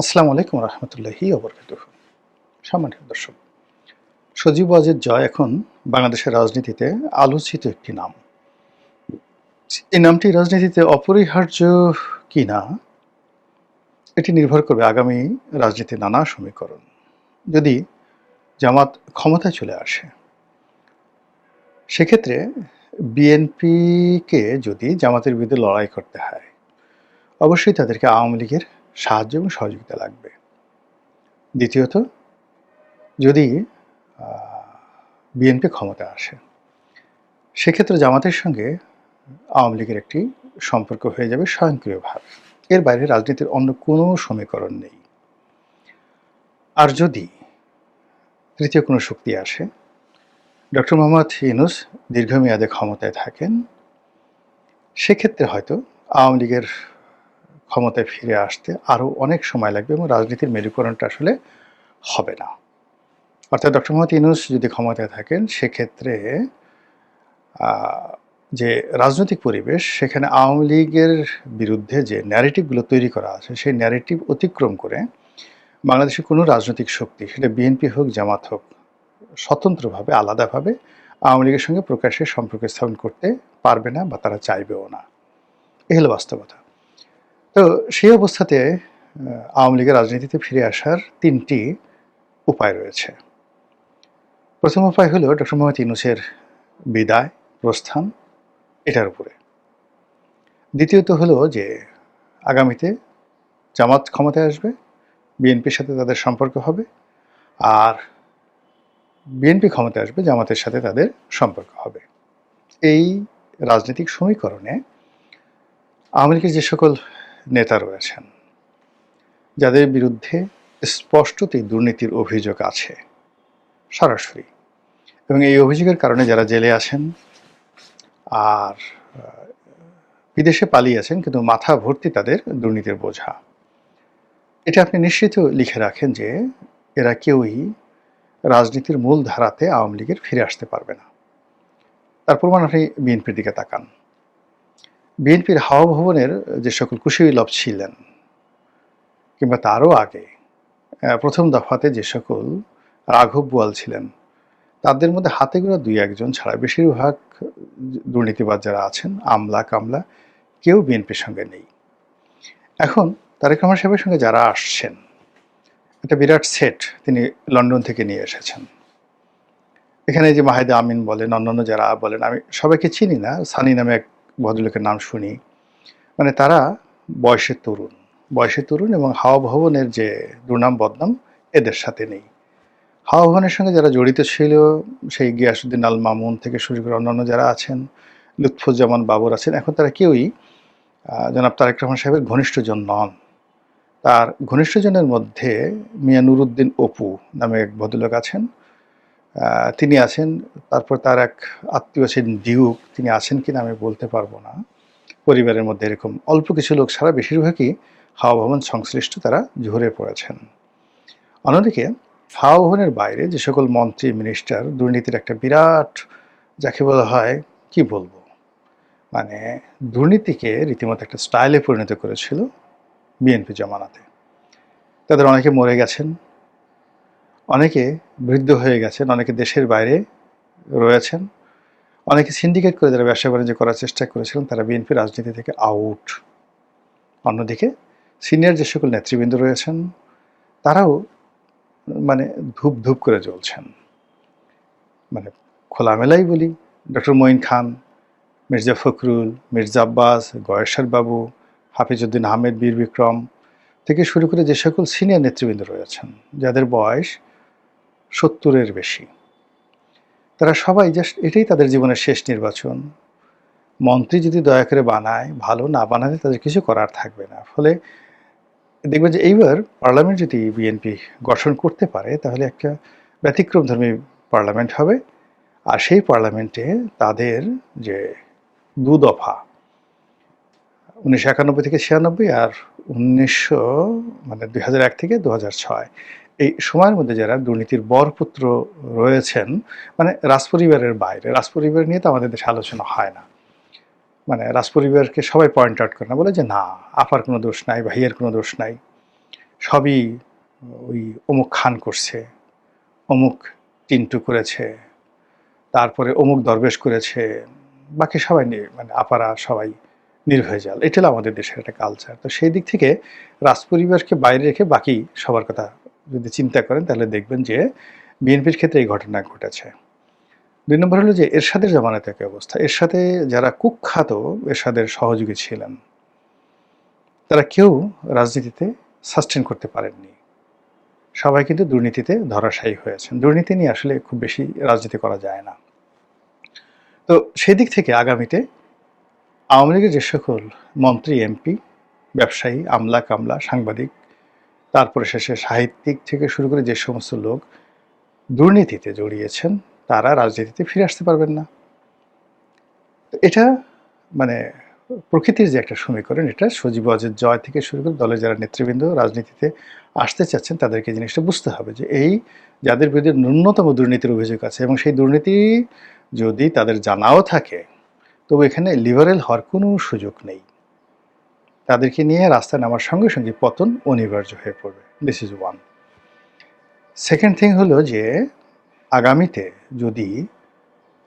আসসালামু আলাইকুম রহমতুল্লাহি ওবরকাতুহু। সম্মানিত দর্শক, সজীব ওয়াজেদ জয় এখন বাংলাদেশের রাজনীতিতে আলোচিত একটি নাম। এই নামটি রাজনীতিতে অপরিহার্য কিনা এটি নির্ভর করবে আগামী রাজনীতির নানা সমীকরণ। যদি জামাত ক্ষমতায় চলে আসে, সেক্ষেত্রে বিএনপিকে যদি জামাতের বিরুদ্ধে লড়াই করতে হয়, অবশ্যই তাদেরকে আওয়ামী লীগের সাহায্য এবং সহযোগিতা লাগবে। দ্বিতীয়ত, যদি বিএনপি ক্ষমতায় আসে, সেক্ষেত্রে জামাতের সঙ্গে আওয়ামী লীগের একটি সম্পর্ক হয়ে যাবে স্বয়ংক্রিয়ভাবে। এর বাইরে রাজনীতির অন্য কোনো সমীকরণ নেই। আর যদি তৃতীয় কোনো শক্তি আসে, ডক্টর মোহাম্মদ ইউনূস দীর্ঘমেয়াদে ক্ষমতায় থাকেন, সেক্ষেত্রে হয়তো আওয়ামী লীগের ক্ষমতায় ফিরে আসতে আরও অনেক সময় লাগবে এবং রাজনীতির মেরুকরণটা আসলে হবে না। অর্থাৎ ডক্টর মোহাম্মদ ইউনূস যদি ক্ষমতায় থাকেন, সেক্ষেত্রে যে রাজনৈতিক পরিবেশ, সেখানে আওয়ামী লীগের বিরুদ্ধে যে ন্যারেটিভগুলো তৈরি করা আছে, সেই ন্যারেটিভ অতিক্রম করে বাংলাদেশের কোনো রাজনৈতিক শক্তি, সেটা বিএনপি হোক জামাত হোক, স্বতন্ত্রভাবে আলাদাভাবে আওয়ামী লীগের সঙ্গে প্রকাশ্যে সম্পর্ক স্থাপন করতে পারবে না বা তারা চাইবেও না। এ হলো বাস্তবতা। তো সেই অবস্থাতে আওয়ামী লীগের রাজনীতিতে ফিরে আসার তিনটি উপায় রয়েছে। প্রথম উপায় হলো ডক্টর মোহাম্মদ ইউনূসের বিদায়, প্রস্থান, এটার উপরে। দ্বিতীয়ত হলো যে আগামীতে জামাত ক্ষমতায় আসবে, বিএনপির সাথে তাদের সম্পর্ক হবে, আর বিএনপি ক্ষমতায় আসবে, জামাতের সাথে তাদের সম্পর্ক হবে। এই রাজনৈতিক সমীকরণে আওয়ামী লীগের যে সকল নেতা রয়েছেন, যাদের বিরুদ্ধে স্পষ্টতই দুর্নীতির অভিযোগ আছে সরাসরি, এবং এই অভিযোগের কারণে যারা জেলে আছেন আর বিদেশে পালিয়ে আছেন, কিন্তু মাথা ভর্তি তাদের দুর্নীতির বোঝা, এটা আপনি নিশ্চিত লিখে রাখেন যে এরা কেউই রাজনীতির মূল ধারাতে আওয়ামী লীগের ফিরে আসতে পারবে না। তার প্রমাণ আপনি বিএনপির দিকে তাকান। বিএনপির হাওয়া ভবনের যে সকল কুশীলব ছিলেন, কিংবা তারও আগে প্রথম দফাতে যে সকল রাঘব বোয়াল ছিলেন, তাদের মধ্যে হাতে গোনা দুই একজন ছাড়া বেশিরভাগ দুর্নীতিবাজ যারা আছেন, আমলা কামলা, কেউ বিএনপির সঙ্গে নেই। এখন তারেক রহমান সাহেবের সঙ্গে যারা আসছেন, একটা বিরাট সেট তিনি লন্ডন থেকে নিয়ে এসেছেন। এখানে যে মাহিদা আমিন বলেন, অন্যান্য যারা বলেন, আমি সবাইকে চিনি না, সানি নামে এক ভদ্রলোকের নাম শুনি। মানে তারা বয়সে তরুণ এবং হাওয়া ভবনের যে দুর্নাম বদনাম এদের সাথে নেই। হাওয়া ভবনের সঙ্গে যারা জড়িত ছিল, সেই গিয়াসউদ্দিন আল মামুন থেকে শুরু করে অন্যান্য যারা আছেন, লুৎফুজ্জামান বাবর আছেন, এখন তারা কেউই জনাব তারেক রহমান সাহেবের ঘনিষ্ঠজন নন। তার ঘনিষ্ঠজনের মধ্যে মিয়া নুরুদ্দিন অপু নামে এক ভদ্রলোক আছেন, তিনি আছেন। তারপর তার এক আত্মীয় আছেন ডিউক, তিনি আছেন কিনা আমি বলতে পারবো না। পরিবারের মধ্যে এরকম অল্প কিছু লোক ছাড়া বেশিরভাগই হাওয়া ভবন সংশ্লিষ্ট, তারা ঝরে পড়েছেন। অন্যদিকে হাওয়া ভবনের বাইরে যে সকল মন্ত্রী মিনিস্টার দুর্নীতির একটা বিরাট, যাকে বলা হয় কি বলবো, মানে দুর্নীতিকে রীতিমতো একটা স্টাইলে পরিণত করেছিল বিএনপি জমানাতে, তাদের অনেকে মরে গেছেন, অনেকে বৃদ্ধ হয়ে গেছেন, অনেকে দেশের বাইরে রয়েছেন, অনেকে সিন্ডিকেট করে যারা ব্যবসা বাণিজ্য করার চেষ্টা করেছিলেন, তারা বিএনপি রাজনীতি থেকে আউট। অন্যদিকে সিনিয়র যে সকল নেতৃবৃন্দ রয়েছেন, তারাও মানে ধূপ ধূপ করে জ্বলছেন। মানে খোলামেলাই বলি, ডক্টর মঈন খান, মির্জা ফখরুল, মির্জা আব্বাস, গয়েশ্বর বাবু, হাফিজউদ্দিন আহমেদ, বীর বিক্রম থেকে শুরু করে যে সকল সিনিয়র নেতৃবৃন্দ রয়েছেন, যাদের বয়স 70-এর বেশি, তারা সবাই জাস্ট এটাই তাদের জীবনের শেষ নির্বাচন। মন্ত্রী যদি দয়া করে বানায় ভালো, না বানালে তাদের কিছু করার থাকবে না। ফলে দেখবেন যে এইবার পার্লামেন্ট যদি বিএনপি গঠন করতে পারে, তাহলে একটা ব্যতিক্রমধর্মী পার্লামেন্ট হবে। আর সেই পার্লামেন্টে তাদের যে দু দফা, 1991 থেকে 96 আর 2001 থেকে 2006, এই সময়ের মধ্যে যারা দুর্নীতির বরপুত্র রয়েছেন, মানে রাজপরিবারের বাইরে, রাজপরিবার নিয়ে তো আমাদের দেশে আলোচনা হয় না, মানে রাজপরিবারকে সবাই পয়েন্ট আউট করে না, বলে যে না আপার কোনো দোষ নাই, ভাইয়ের কোনো দোষ নাই, সবই ওই অমুক খান করছে, অমুক টিন্টু করেছে, তারপরে অমুক দরবেশ করেছে, বাকি সবাই মানে আপারা সবাই নির্ভয়ে জাল। এটা হলো আমাদের দেশের একটা কালচার। তো সেই দিক থেকে রাজপরিবারকে বাইরে রেখে বাকি সবার কথা যদি চিন্তা করেন তাহলে দেখবেন যে বিএনপির ক্ষেত্রে এই ঘটনা ঘটেছে। ২ নম্বর হলো যে এরশাদের জামানাতে একই অবস্থা। এরশাদে যারা কুখ্যাত এরশাদের সহযোগী ছিলেন, তারা কেউ রাজনীতিতে সাস্টেইন করতে পারেননি। সবাই কিন্তু দুর্নীতিতে ধরাশায়ী হয়েছেন। দুর্নীতি নিয়ে আসলে খুব বেশি রাজনীতি করা যায় না। তো সেদিক থেকে আগামীতে আওয়ামী লীগের যে সকল মন্ত্রী, এমপি, ব্যবসায়ী, আমলা-কামলা, সাংবাদিক, তারপরে শেষে সাহিত্যিক থেকে শুরু করে যে সমস্ত লোক দুর্নীতিতে জড়িয়েছেন, তারা রাজনীতিতে ফিরে আসতে পারবেন না। এটা মানে প্রকৃতির যে একটা সমীকরণ, এটা সজীব ওয়াজেদ জয় থেকে শুরু করে দলের যারা নেতৃবৃন্দ রাজনীতিতে আসতে চাচ্ছেন তাদেরকে জিনিসটা বুঝতে হবে যে এই যাদের বিরুদ্ধে ন্যূনতম দুর্নীতির অভিযোগ আছে এবং সেই দুর্নীতি যদি তাদের জানাও থাকে, তবু এখানে লিবারেল হওয়ার কোনো সুযোগ নেই। তাদেরকে নিয়ে রাস্তায় নামার সঙ্গে সঙ্গে পতন অনিবার্য হয়ে পড়বে। This is one. Second thing হলো যে আগামীতে যদি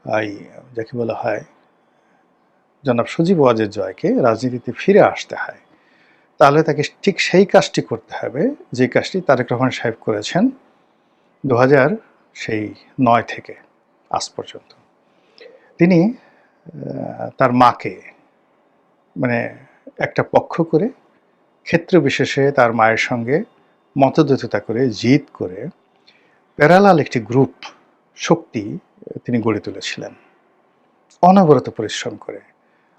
এই যাকে বলা হয় জনাব সজীব ওয়াজেদ জয়কে রাজনীতিতে ফিরে আসতে হয়, তাহলে তাকে ঠিক সেই কাজটি করতে হবে যে কাজটি তারেক রহমান সাহেব করেছেন 2009 থেকে আজ পর্যন্ত। তিনি তার মাকে মানে একটা পক্ষ করে ক্ষেত্র বিশেষে তার মায়ের সঙ্গে মতদ্বৈধতা করে জিদ করে প্যারালাল একটি গ্রুপ শক্তি তিনি গড়ে তুলেছিলেন অনবরত পরিশ্রম করে।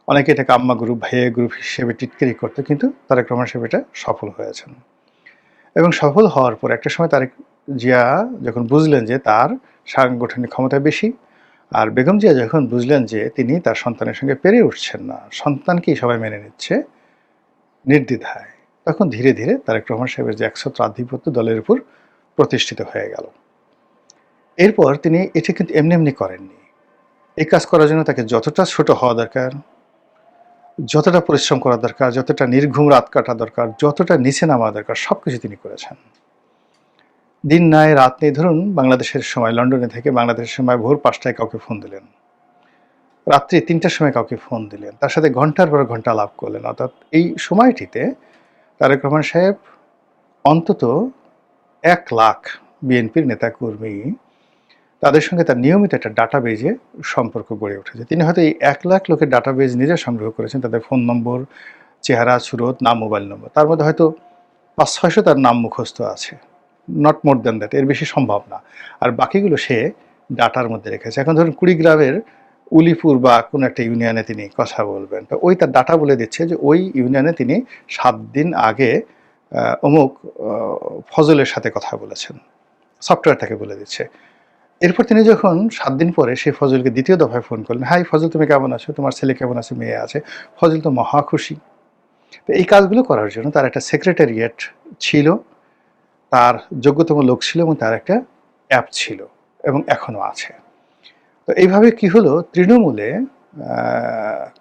অনেকে এটাকে আম্মা গ্রুপ, ভাইয়া গ্রুপ হিসেবে টিটকারি করতো, কিন্তু তারেক রহমান সাহেব এটা সফল হয়েছেন। এবং সফল হওয়ার পর একটা সময় তারেক জিয়া যখন বুঝলেন যে তার সাংগঠনিক ক্ষমতা বেশি, আর বেগম জিয়া যখন বুঝলেন যে তিনি তার সন্তানের সঙ্গে পেরে উঠছেন না, সন্তানকেই সবাই মেনে নিচ্ছে নির্দ্বিধায়, তখন ধীরে ধীরে তারেক রহমান সাহেবের যে একছত্র আধিপত্য দলের উপর প্রতিষ্ঠিত হয়ে গেল। এরপর তিনি এটা কিন্তু এমনি এমনি করেননি। এই কাজ করার জন্য তাকে যতটা ছোট হওয়া দরকার, যতটা পরিশ্রম করা দরকার, যতটা নির্ঘুম রাত কাটা দরকার, যতটা নিচে নামা দরকার, সবকিছু তিনি করেছেন। দিন নাই রাত নেই, ধরুন বাংলাদেশের সময় লন্ডনে থেকে বাংলাদেশের সময় ভোর 5টায় কাউকে ফোন দিলেন, রাত্রি 3টার সময় কাউকে ফোন দিলেন, তার সাথে ঘন্টার পর ঘন্টা আলাপ করলেন। অর্থাৎ এই সময়টিতে তারেক রহমান সাহেব অন্তত 1 লাখ বিএনপির নেতাকর্মী, তাদের সঙ্গে তার নিয়মিত একটা ডাটাবেজে সম্পর্ক গড়ে উঠেছে। তিনি হয়তো এই 1 লাখ লোকের ডাটাবেজ নিজে সংগ্রহ করেছেন, তাদের ফোন নম্বর, চেহারা, সুরত, নাম, মোবাইল নম্বর। তার মধ্যে হয়তো 500-600 তার নাম মুখস্থ আছে, নট মোর দ্যান দ্যাট, এর বেশি সম্ভব না। আর বাকিগুলো সে ডাটার মধ্যে রেখেছে। এখন ধরুন কুড়িগ্রামের উলিপুর বা কোনো একটা ইউনিয়নে তিনি কথা বলবেন, তো ওই তার ডাটা বলে দিচ্ছে যে ওই ইউনিয়নে তিনি 7 দিন আগে অমুক ফজলের সাথে কথা বলেছেন, সফটওয়্যার তাকে বলে দিচ্ছে। এরপর তিনি যখন 7 দিন পরে সেই ফজলকে দ্বিতীয় দফায় ফোন করলেন, হাই ফজল, তুমি কেমন আছো, তোমার ছেলে কেমন আছে, মেয়ে আছে। ফজল তো মহা খুশি। তো এই কাজগুলো করার জন্য তার একটা সেক্রেটারিয়েট ছিল, তার যোগ্যতম লোক ছিল এবং তার একটা অ্যাপ ছিল এবং এখনো আছে। তো এইভাবে কি হলো, তৃণমূলে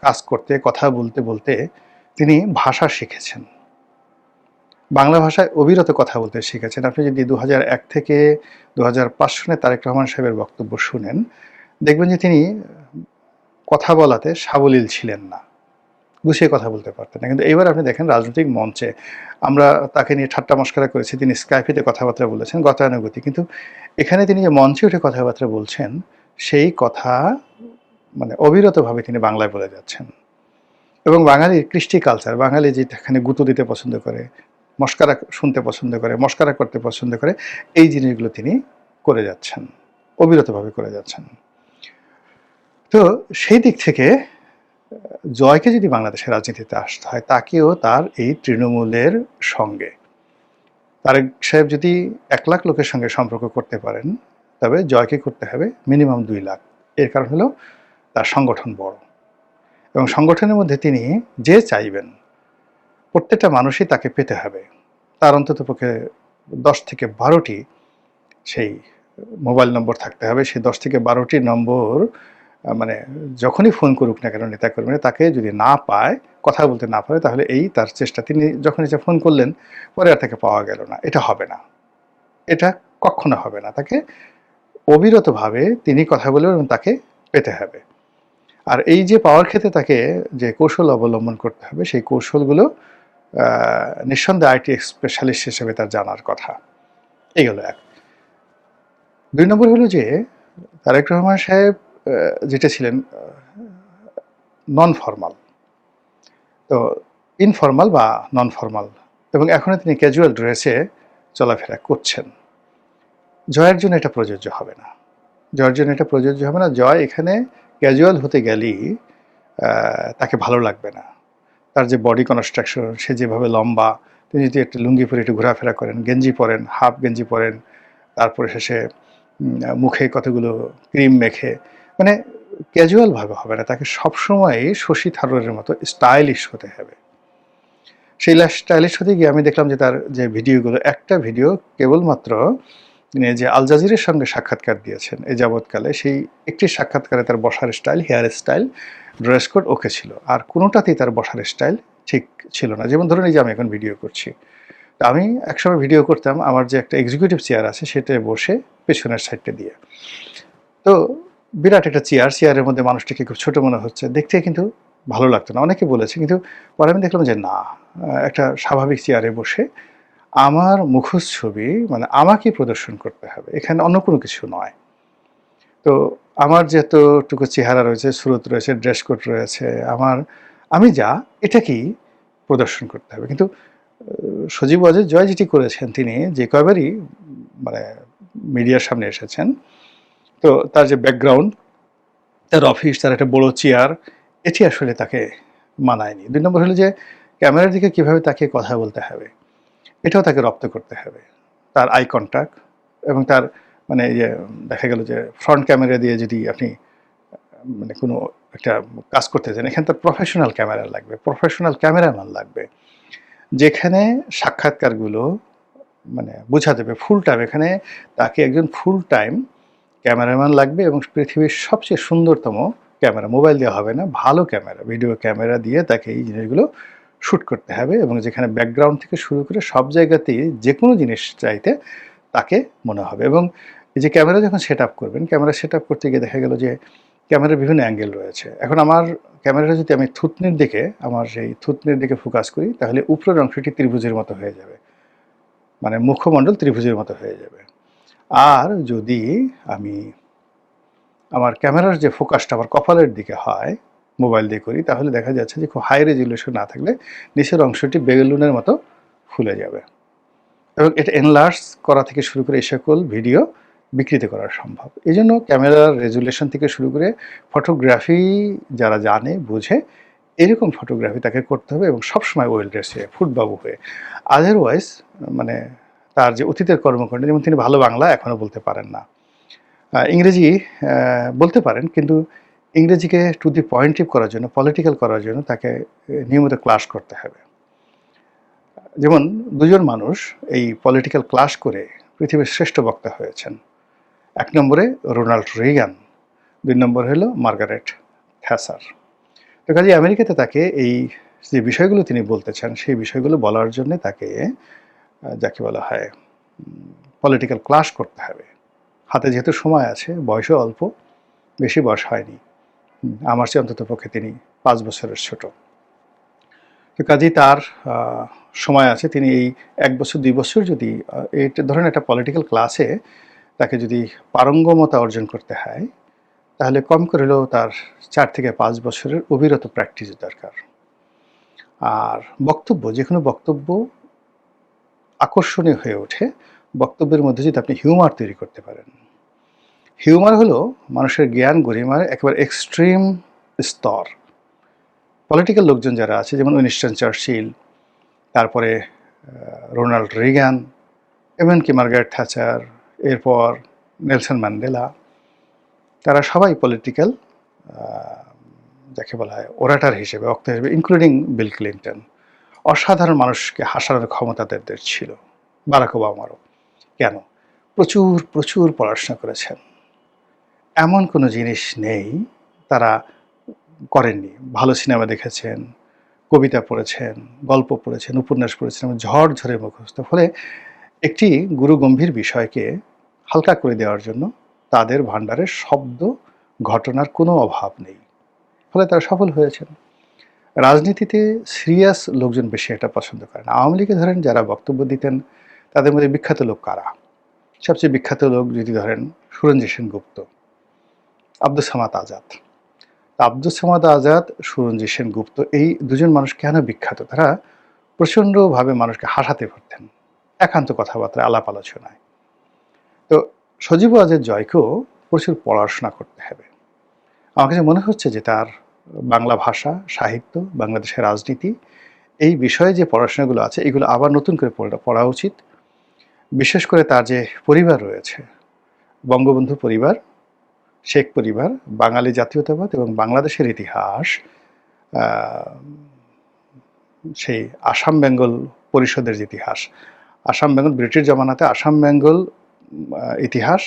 কাজ করতে, কথা বলতে বলতে তিনি ভাষা শিখেছেন, বাংলা ভাষায় অবিরত কথা বলতে শিখেছেন। আপনি যদি 2001 থেকে 2005 সনে তারেক রহমান সাহেবের বক্তব্য শুনেন, দেখবেন যে তিনি কথা বলাতে সাবলীল ছিলেন না, গুছিয়ে কথা বলতে পারতেন না। কিন্তু এইবার আপনি দেখেন রাজনৈতিক মঞ্চে আমরা তাকে নিয়ে ঠাট্টা মশকরা করেছি, তিনি স্কাইপেতে কথাবার্তা বলেছেন গতানুগতিক, কিন্তু এখানে তিনি যে মঞ্চে উঠে কথাবার্তা বলছেন সেই কথা মানে অবিরতভাবে তিনি বাংলায় বলে যাচ্ছেন। এবং বাঙালির কৃষ্টি কালচার, বাঙালি যেখানে গুঁতো দিতে পছন্দ করে, মস্কারা শুনতে পছন্দ করে, মস্কারা করতে পছন্দ করে, এই জিনিসগুলো তিনি করে যাচ্ছেন, অবিরতভাবে করে যাচ্ছেন। তো সেই দিক থেকে জয়কে যদি বাংলাদেশের রাজনীতিতে আসতে হয়, তাকেও তার এই তৃণমূলের সঙ্গে তারেক সাহেব যদি 1 লাখ লোকের সঙ্গে সম্পর্ক করতে পারেন, তবে জয়কে করতে হবে মিনিমাম 2 লাখ। এর কারণ হলো তার সংগঠন বড় এবং সংগঠনের মধ্যে তিনি যে চাইবেন প্রত্যেকটা মানুষই তাকে পেতে হবে। তার অন্তত পক্ষে 10 থেকে 12টি সেই মোবাইল নম্বর থাকতে হবে। সেই 10 থেকে 12টি নম্বর মানে যখনই ফোন করুক না কেন নেতাকর্মীরা, তাকে যদি না পায়, কথা বলতে না পারে, তাহলে এই তার চেষ্টা। তিনি যখন এসে ফোন করলেন, পরে আর তাকে পাওয়া গেল না। এটা হবে না। এটা কক্ষনো হবে না। তাকে অবিরতভাবে তিনি কথা বলবেন এবং তাকে পেতে হবে। আর এই যে পাওয়ার ক্ষেত্রে তাকে যে কৌশল অবলম্বন করতে হবে, সেই কৌশলগুলো নিঃসন্দেহে আইটি স্পেশালিস্ট হিসেবে তার জানার কথা। এই হলো এক। ২ নম্বর হলো যে তারেক রহমান সাহেব যেটা ছিলেন নন ফরমাল। তো ইনফরমাল বা নন ফরমাল, এবং এখনো তিনি ক্যাজুয়াল ড্রেসে চলাফেরা করছেন। জয়ের জন্য এটা প্রযোজ্য হবে না। জয়ের জন্য এটা প্রযোজ্য হবে না। জয় এখানে ক্যাজুয়াল হতে গেলেই তাকে ভালো লাগবে না। তার যে বডি কনস্ট্রাকশন, সে যেভাবে লম্বা, তিনি যদি একটা লুঙ্গি পরে একটু ঘোরাফেরা করেন, গেঞ্জি পরেন, হাফ গেঞ্জি পরেন, তারপরে শেষে মুখে কতগুলো ক্রিম মেখে, মানে ক্যাজুয়ালভাবে হবে না। তাকে সবসময়ই শশী থারুরের মতো স্টাইলিশ হতে হবে। সেই স্টাইলিশ হতে গিয়ে আমি দেখলাম যে তার যে ভিডিওগুলো, একটা ভিডিও কেবলমাত্র তিনি যে আল জাজিরের সঙ্গে সাক্ষাৎকার দিয়েছেন এ যাবৎকালে, সেই একটি সাক্ষাৎকারে তার বসার style, hair style, dress code okay ছিল। আর কোনোটাতেই তার বসার স্টাইল ঠিক ছিল না। যেমন ধরুন, এই যে আমি এখন ভিডিও করছি, তো আমি একসময় ভিডিও করতাম আমার যে একটা এক্সিকিউটিভ চেয়ার আছে সেটায় বসে পেছনের সাইডটা দিয়ে। তো বিরাট একটা চেয়ার, চেয়ারের মধ্যে মানুষটাকে খুব ছোট মনে হচ্ছে, দেখতে কিন্তু ভালো লাগতো না, অনেকে বলেছে। কিন্তু পরে আমি দেখলাম যে না, একটা স্বাভাবিক চেয়ারে বসে আমার মুখোশ ছবি, মানে আমাকে প্রদর্শন করতে হবে, এখানে অন্য কোনো কিছু নয়। তো আমার যতটুকু চেহারা রয়েছে, সুরত রয়েছে, ড্রেস কোড রয়েছে, আমি যা, এটাকেই প্রদর্শন করতে হবে। কিন্তু সজীব ওয়াজেদ জয় যেটি করেছেন, তিনি যে কয়বারই মানে মিডিয়ার সামনে এসেছেন, তো তার যে ব্যাকগ্রাউন্ড, তার অফিস, তার একটা বড় চেয়ার, এটি আসলে তাকে মানায়নি। ২ নম্বর হলো যে ক্যামেরার দিকে কীভাবে তাকে কথা বলতে হবে, এটাও তাকে রপ্ত করতে হবে। তার আই কন্ট্যাক্ট এবং তার মানে এই যে দেখা গেল যে ফ্রন্ট ক্যামেরা দিয়ে যদি আপনি মানে কোনো একটা কাজ করতে চান, এখানে তার প্রফেশনাল ক্যামেরা লাগবে, প্রফেশনাল ক্যামেরাম্যান লাগবে, যেখানে সাক্ষাৎকারগুলো মানে বোঝা যাবে ফুল টাইম। এখানে তাকে একজন ফুল টাইম ক্যামেরাম্যান লাগবে এবং পৃথিবীর সবচেয়ে সুন্দরতম ক্যামেরা, মোবাইল দেওয়া হবে না, ভালো ক্যামেরা, ভিডিও ক্যামেরা দিয়ে তাকে এই জিনিসগুলো শ্যুট করতে হবে, এবং যেখানে ব্যাকগ্রাউন্ড থেকে শুরু করে সব জায়গাতেই যে কোনো জিনিস চাইতে তাকে মনে হবে। এবং এই যে ক্যামেরা যখন সেট আপ করবেন, ক্যামেরা সেট আপ করতে গিয়ে দেখা গেল যে ক্যামেরার বিভিন্ন অ্যাঙ্গেল রয়েছে। এখন আমার ক্যামেরাটা যদি আমি থুতনির দিকে, আমার সেই থুতনির দিকে ফোকাস করি, তাহলে উপরের অংশটি ত্রিভুজের মতো হয়ে যাবে, মানে মুখমণ্ডল ত্রিভুজের মতো হয়ে যাবে। আর যদি আমি আমার ক্যামেরার যে ফোকাসটা আমার কপালের দিকে হয়, মোবাইল দিয়ে করি, তাহলে দেখা যাচ্ছে যে খুব হাই রেজুলেশন না থাকলে নিচের অংশটি বেলুনের মতো ফুলে যাবে, এবং এটা এনলার্জ করা থেকে শুরু করে এই সকল ভিডিও বিকৃত করা সম্ভব। এই জন্য ক্যামেরার রেজুলেশন থেকে শুরু করে ফটোগ্রাফি যারা জানে বুঝে, এরকম ফটোগ্রাফি তাকে করতে হবে, এবং সবসময় ওয়েল ড্রেসে, ফুটবাবু হয়ে। আদারওয়াইজ মানে তার যে অতীতের কর্মকাণ্ড, যেমন তিনি ভালো বাংলা এখনও বলতে পারেন না, ইংরেজি বলতে পারেন, কিন্তু ইংরেজিকে টু দি পয়েন্টিভ করার জন্য, পলিটিক্যাল করার জন্য তাকে নিয়মিত ক্লাস করতে হবে। যেমন দুজন মানুষ এই পলিটিক্যাল ক্লাস করে পৃথিবীর শ্রেষ্ঠ বক্তা হয়েছেন। ১ নম্বরে রোনাল্ড রিগান, ২ নম্বর হলো মার্গারেট থ্যাচার। তো কাজে আমেরিকাতে তাকে এই যে বিষয়গুলো তিনি বলতে চান, সেই বিষয়গুলো বলার জন্য তাকে যাকে বলা হয় পলিটিক্যাল ক্লাস করতে হবে। হাতে যেহেতু সময় আছে, বয়সও অল্প, বেশি বয়স হয়নি, আমার চেয়ে অন্ততপক্ষে তিনি ৫ বছরের ছোট। তো কাজেই তার সময় আছে। তিনি এই ১ বছর ২ বছর যদি এই ধরেন একটা পলিটিক্যাল ক্লাসে তাকে যদি পারঙ্গমতা অর্জন করতে হয়, তাহলে কম করে হলেও তার ৪ থেকে ৫ বছরের অবিরত প্র্যাকটিস দরকার। আর বক্তব্য, যেকোনো বক্তব্য আকর্ষণীয় হয়ে ওঠে বক্তব্যের মধ্যে যদি আপনি হিউমার তৈরি করতে পারেন। হিউমার হলো মানুষের জ্ঞান গরিমার একেবারে এক্সট্রিম স্তর। পলিটিক্যাল লোকজন যারা আছে, যেমন উইনস্টন চার্চিল, তারপরে রোনাল্ড রিগান, এমনকি মার্গারেট থ্যাচার, এরপর নেলসন ম্যান্ডেলা, তারা সবাই পলিটিক্যাল যাকে বলা হয় ওরাটার হিসেবে, বক্তা হিসেবে, ইনক্লুডিং বিল ক্লিন্টন, অসাধারণ মানুষকে হাসানোর ক্ষমতা তাদের ছিল। বারাক ওবামারও। কেন? প্রচুর প্রচুর পড়াশোনা করেছেন। এমন কোনো জিনিস নেই তারা করেননি। ভালো সিনেমা দেখেছেন, কবিতা পড়েছেন, গল্প পড়েছেন, উপন্যাস পড়েছেন এবং ঝরঝরে মুখস্থ। ফলে একটি গুরুগম্ভীর বিষয়কে হালকা করে দেওয়ার জন্য তাদের ভাণ্ডারে শব্দ, ঘটনার কোনো অভাব নেই। ফলে তারা সফল হয়েছেন। রাজনীতিতে সিরিয়াস লোকজন বেশি একটা পছন্দ করেন। আওয়ামী লীগে ধরেন যারা বক্তব্য দিতেন তাদের মধ্যে বিখ্যাত লোক কারা? সবচেয়ে বিখ্যাত লোক যদি ধরেন সুরঞ্জিত সেনগুপ্ত, আব্দুস সামাদ আজাদ। আব্দুস সামাদ আজাদ, সুরঞ্জিত সেনগুপ্ত এই দুজন মানুষ কেন বিখ্যাত? তারা প্রচণ্ডভাবে মানুষকে হাসাতে পারতেন একান্ত কথাবার্তায়, আলাপ আলোচনায়। তো সজীব ওয়াজেদ জয়কেও প্রচুর পড়াশোনা করতে হবে। আমার কাছে মনে হচ্ছে যে তার বাংলা ভাষা, সাহিত্য, বাংলাদেশের রাজনীতি এই বিষয়ে যে পড়াশোনাগুলো আছে এগুলো আবার নতুন করে পড়া উচিত। বিশেষ করে তার যে পরিবার রয়েছে, বঙ্গবন্ধু পরিবার, শেখ পরিবার, বাঙালি জাতীয়তাবাদ এবং বাংলাদেশের ইতিহাস, সেই আসাম বেঙ্গল পরিষদের যে ইতিহাস, আসাম বেঙ্গল ব্রিটিশ জমানাতে আসাম বেঙ্গল ইতিহাস,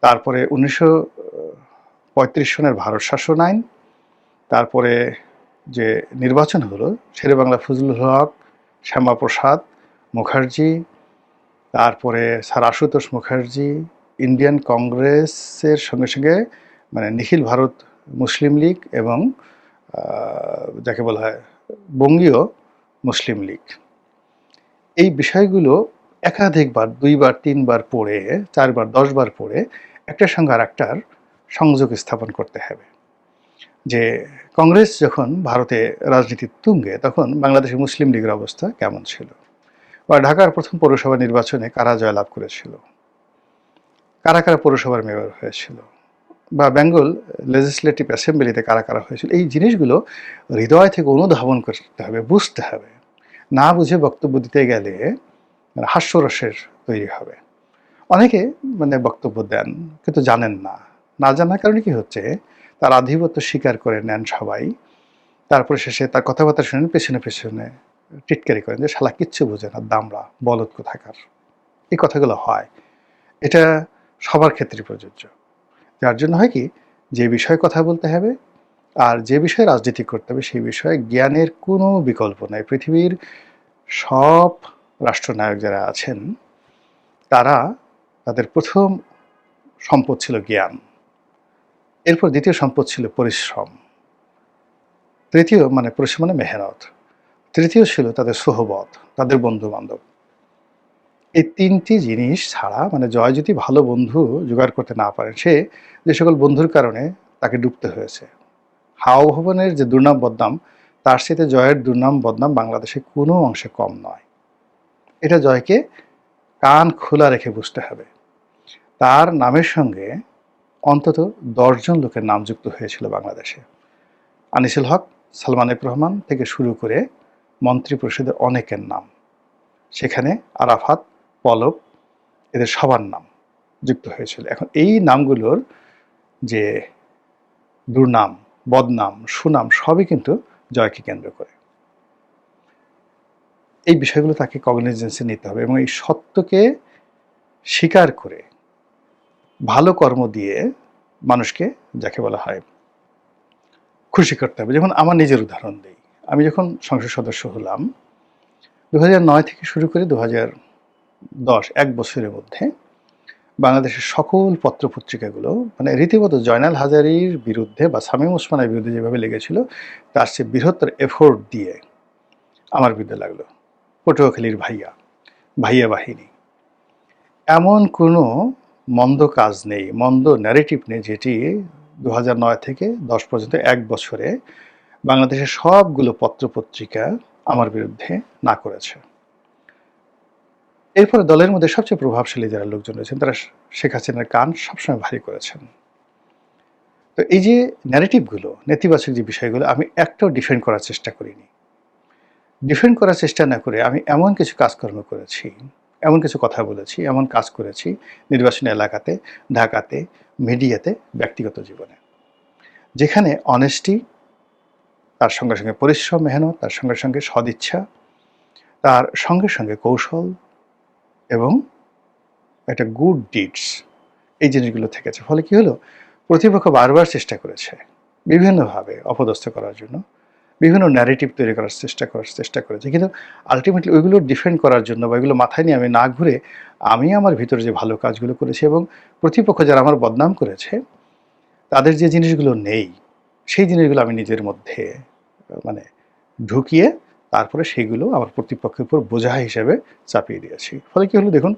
তারপরে 1935 সনের ভারত শাসন আইন, তারপরে যে নির্বাচন হলো শেরেবাংলা ফজলুল হক, শ্যামাপ্রসাদ মুখার্জি, তারপরে স্যার আশুতোষ মুখার্জি, ইন্ডিয়ান কংগ্রেসের সঙ্গে সঙ্গে মানে নিখিল ভারত মুসলিম লীগ এবং যাকে বলা হয় বঙ্গীয় মুসলিম লীগ, এই বিষয়গুলো একাধিকবার, 2 বার 3 বার পড়ে, 4 বার 10 বার পড়ে একটার সঙ্গে আর একটার সংযোগ স্থাপন করতে হবে। যে কংগ্রেস যখন ভারতে রাজনীতির তুঙ্গে তখন বাংলাদেশে মুসলিম লীগের অবস্থা কেমন ছিল, বা ঢাকার প্রথম পৌরসভা নির্বাচনে কারা জয়লাভ করেছিল, কারা কারা পৌরসভার মেয়র হয়েছিল, বা বেঙ্গল লেজিসলেটিভ অ্যাসেম্বলিতে কারা কারা হয়েছিল, এই জিনিসগুলো হৃদয় থেকে অনুধাবন করতে হবে, বুঝতে হবে। না বুঝে বক্তব্য দিতে গেলে হাস্যরসের তৈরি হবে। অনেকে মানে বক্তব্য দেন কিন্তু জানেন না, না জানার কারণে কি হচ্ছে, তার আধিপত্য স্বীকার করে নেন সবাই, তারপরে শেষে তার কথাবার্তা শুনেন, পেছনে পেছনে টিটকারি করেন যে শালা কিচ্ছু বোঝে না, দামড়া, বলদ কোথাকার। এই কথাগুলো হয়, এটা সবার ক্ষেত্রে প্রযোজ্য। যার জন্য হয় কি, যে বিষয়ে কথা বলতে হবে আর যে বিষয়ে রাজনীতি করতে হবে সেই বিষয়ে জ্ঞানের কোনো বিকল্প নাই। পৃথিবীর সব রাষ্ট্রনায়ক যারা আছেন তারা, তাদের প্রথম সম্পদ ছিল জ্ঞান, এরপর দ্বিতীয় সম্পদ ছিল পরিশ্রম, তৃতীয় মানে পরিশ্রম মানে মেহনত, তৃতীয় ছিল তাদের সোহবত, তাদের বন্ধু বান্ধব। এই 3টি জিনিস ছাড়া মানে জয় যদি ভালো বন্ধু জোগাড় করতে না পারে, সে যে সকল বন্ধুর কারণে তাকে ডুবতে হয়েছে, হাওয়া ভবনের যে দুর্নাম বদনাম, তার সাথে জয়ের দুর্নাম বদনাম বাংলাদেশে কোনো অংশে কম নয়। এটা জয়কে কান খোলা রেখে বুঝতে হবে। তার নামের সঙ্গে অন্তত 10 জন লোকের নাম যুক্ত হয়েছিল বাংলাদেশে। আনিসুল হক, সালমান এফ রহমান থেকে শুরু করে মন্ত্রী পরিষদের অনেকের নাম সেখানে, আরাফাত, পলক, এদের সবার নাম যুক্ত হয়েছিল। এখন এই নামগুলোর যে দুর্নাম, বদনাম, সুনাম সবই কিন্তু জয়কে কেন্দ্র করে। এই বিষয়গুলো তাকে কগনিজেন্সে নিতে হবে এবং এই সত্যকে স্বীকার করে ভালো কর্ম দিয়ে মানুষকে, যাকে বলা হয়, খুশি করতে হবে। যেমন আমার নিজের উদাহরণ দিই, আমি যখন সংসদ সদস্য হলাম 2009 থেকে শুরু করে 2010, 1 বছরের মধ্যে বাংলাদেশের সকল পত্রপত্রিকাগুলো মানে রীতিমতো জয়নাল হাজারীর বিরুদ্ধে বা শামীম ওসমানের বিরুদ্ধে যেভাবে লেগেছিল তার চেয়ে বৃহত্তর এফোর্ট দিয়ে আমার বিরুদ্ধে লাগলো। পটুয়াখালীর ভাইয়া, ভাইয়া বাহিনী, এমন কোনো মন্দ কাজ নেই, মন্দ ন্যারেটিভ নেই যেটি 2009 থেকে 10 পর্যন্ত 1 বছরে বাংলাদেশের সবগুলো পত্রপত্রিকা আমার বিরুদ্ধে না করেছে। এরপরে দলের মধ্যে সবচেয়ে প্রভাবশালী যারা লোকজন রয়েছেন তারা শেখ হাসিনার কান সবসময় ভারী করেছেন। তো এই যে ন্যারেটিভগুলো, নেতিবাচক যে বিষয়গুলো, আমি একটাও ডিফেন্ড করার চেষ্টা করিনি। ডিফেন্ড করার চেষ্টা না করে আমি এমন কিছু কাজকর্ম করেছি, এমন কিছু কথা বলেছি, এমন কাজ করেছি নির্বাচনী এলাকাতে, ঢাকাতে, মিডিয়াতে, ব্যক্তিগত জীবনে, যেখানে অনেস্টি, তার সঙ্গে সঙ্গে পরিশ্রম, মেহনত, তার সঙ্গে সঙ্গে সদিচ্ছা, তার সঙ্গে সঙ্গে কৌশল এবং একটা গুড ডিডস, এই জিনিসগুলো থেকেছে। ফলে কি হলো, প্রতিপক্ষ বারবার চেষ্টা করেছে বিভিন্নভাবে অপদস্থ করার জন্য, বিভিন্ন ন্যারেটিভ তৈরি করার চেষ্টা করেছে। কিন্তু আল্টিমেটলি ওইগুলো ডিফেন্ড করার জন্য বা এগুলো মাথায় নিয়ে আমি না ঘুরে আমি আমার ভিতরে যে ভালো কাজগুলো করেছি এবং প্রতিপক্ষ যারা আমার বদনাম করেছে তাদের যে জিনিসগুলো নেই সেই জিনিসগুলো আমি নিজের মধ্যে মানে ঢুকিয়ে তারপরে সেইগুলো আমার প্রতিপক্ষের উপর বোঝা হিসেবে চাপিয়ে দিয়েছি। ফলে কি হলো দেখুন,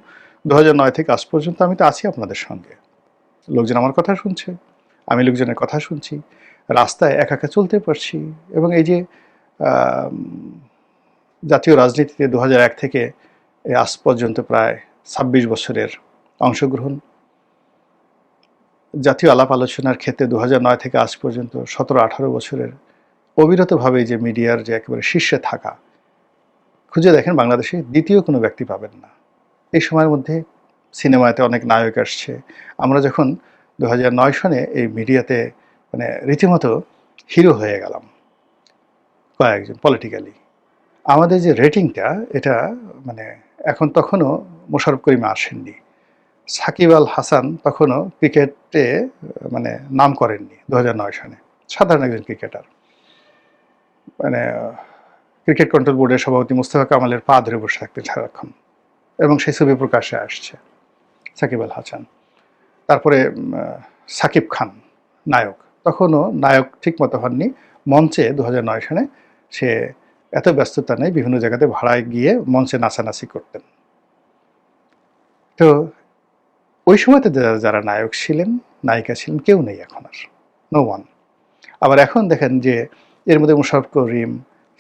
2009 থেকে আজ পর্যন্ত আমি তো আছি আপনাদের সঙ্গে। লোকজন আমার কথা শুনছে, আমি লোকজনের কথা শুনছি, রাস্তায় একা একা চলতে পারছি এবং এই যে আম জাতীয় রাজনীতিতে 2001 থেকে আজ পর্যন্ত প্রায় 26 বছরের অংশগ্রহণ, জাতীয় আলাপ আলোচনার ক্ষেত্রে 2009 থেকে আজ পর্যন্ত 17-18 বছরের অবিরতভাবে যে মিডিয়ার যে একেবারে শীর্ষে থাকা, খুঁজে দেখেন বাংলাদেশে দ্বিতীয় কোনো ব্যক্তি পাবেন না। এই সময়ের মধ্যে সিনেমাতে অনেক নায়ক আসছে। আমরা যখন 2009 সনে এই মিডিয়াতে মানে রীতিমতো হিরো হয়ে গেলাম কয়েকজন পলিটিক্যালি। আমাদের যে রেটিংটা এটা মানে এখন তখনও মোশাররফ করিম আসেননি। সাকিব আল হাসান তখনও ক্রিকেটে মানে নাম করেননি 2009 সনে। সাধারণ একজন ক্রিকেটার। মানে ক্রিকেট কন্ট্রোল বোর্ডের সভাপতি মুস্তফা কামালের পা ধরে বসে থাকতেন সারাক্ষণ এবং সেই ছবি প্রকাশ্যে আসছে সাকিব আল হাসান। তারপরে সাকিব খান নায়ক, তখনও নায়ক ঠিকমতো হননি। মঞ্চে 2009 সনে সে এত ব্যস্ততা নেই, বিভিন্ন জায়গাতে ভাড়ায় গিয়ে মঞ্চে নাচানাচি করতেন। তো ওই সময়তে যারা নায়ক ছিলেন, নায়িকা ছিলেন, কেউ নেই এখন আর, নো ওয়ান। আবার এখন দেখেন যে এর মধ্যে মোশাররফ করিম,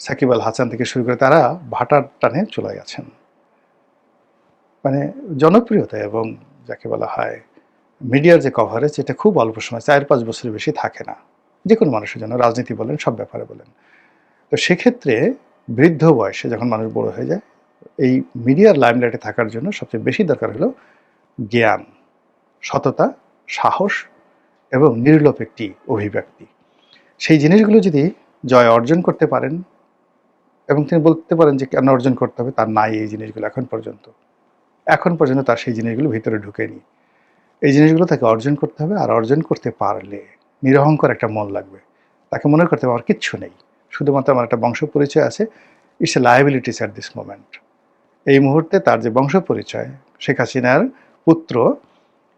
সাকিব আল হাসান থেকে শুরু করে তারা ভাটার টানে চলে গেছেন। মানে জনপ্রিয়তা এবং যাকে বলা হয় মিডিয়ার যে কভারেজ, এটা খুব অল্প সময়, 4-5 বছরের বেশি থাকে না যে কোনো মানুষের জন্য, রাজনীতি বলেন, সব ব্যাপারে বলেন। তো সেক্ষেত্রে বৃদ্ধ বয়সে যখন মানুষ বড় হয়ে যায়, এই মিডিয়ার লাইমলাইটে থাকার জন্য সবচেয়ে বেশি দরকার হলো জ্ঞান, সততা, সাহস এবং নির্লোভ একটি অভিব্যক্তি। সেই জিনিসগুলো যদি জয় অর্জন করতে পারেন এবং তিনি বলতে পারেন যে কেন অর্জন করতে হবে, তার নাই এই জিনিসগুলো এখন পর্যন্ত তার সেই জিনিসগুলো ভিতরে ঢুকেনি। এই জিনিসগুলো তাকে অর্জন করতে হবে, আর অর্জন করতে পারলে নিরহংকার একটা মন লাগবে। তাকে মনে করতে হবে আমার কিচ্ছু নেই, শুধুমাত্র আমার একটা বংশ পরিচয় আছে। It's a liabilities at this moment. এই মুহূর্তে তার যে বংশ পরিচয়, শেখ হাসিনার পুত্র,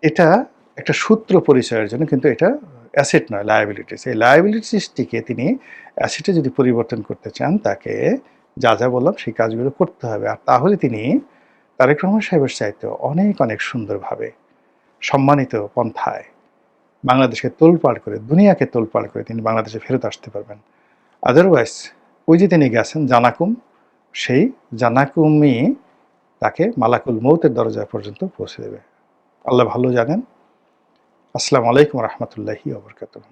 এটা একটা সূত্র পরিচয়ের জন্য, কিন্তু এটা অ্যাসেট নয়, লায়াবিলিটিস। এই লায়াবিলিটিসটিকে তিনি অ্যাসেটে যদি পরিবর্তন করতে চান, তাকে যা যা বললাম সেই কাজগুলো করতে হবে। আর তাহলে তিনি তারেক রহমান সাহেবের চাইতে অনেক অনেক সুন্দরভাবে সম্মানিত পন্থায় বাংলাদেশকে তোলপাড় করে, দুনিয়াকে তোলপাড় করে তিনি বাংলাদেশে ফেরত আসতে পারবেন। আদারওয়াইজ ওই যে তিনি গেছেন জানাকুম, সেই জানাকুমই তাকে মালাকুল মৌতের দরজা পর্যন্ত পৌঁছে দেবে। আল্লাহ ভালো জানেন। আসসালামু আলাইকুম রহমতুল্লাহি ওয়া বারাকাতুহু।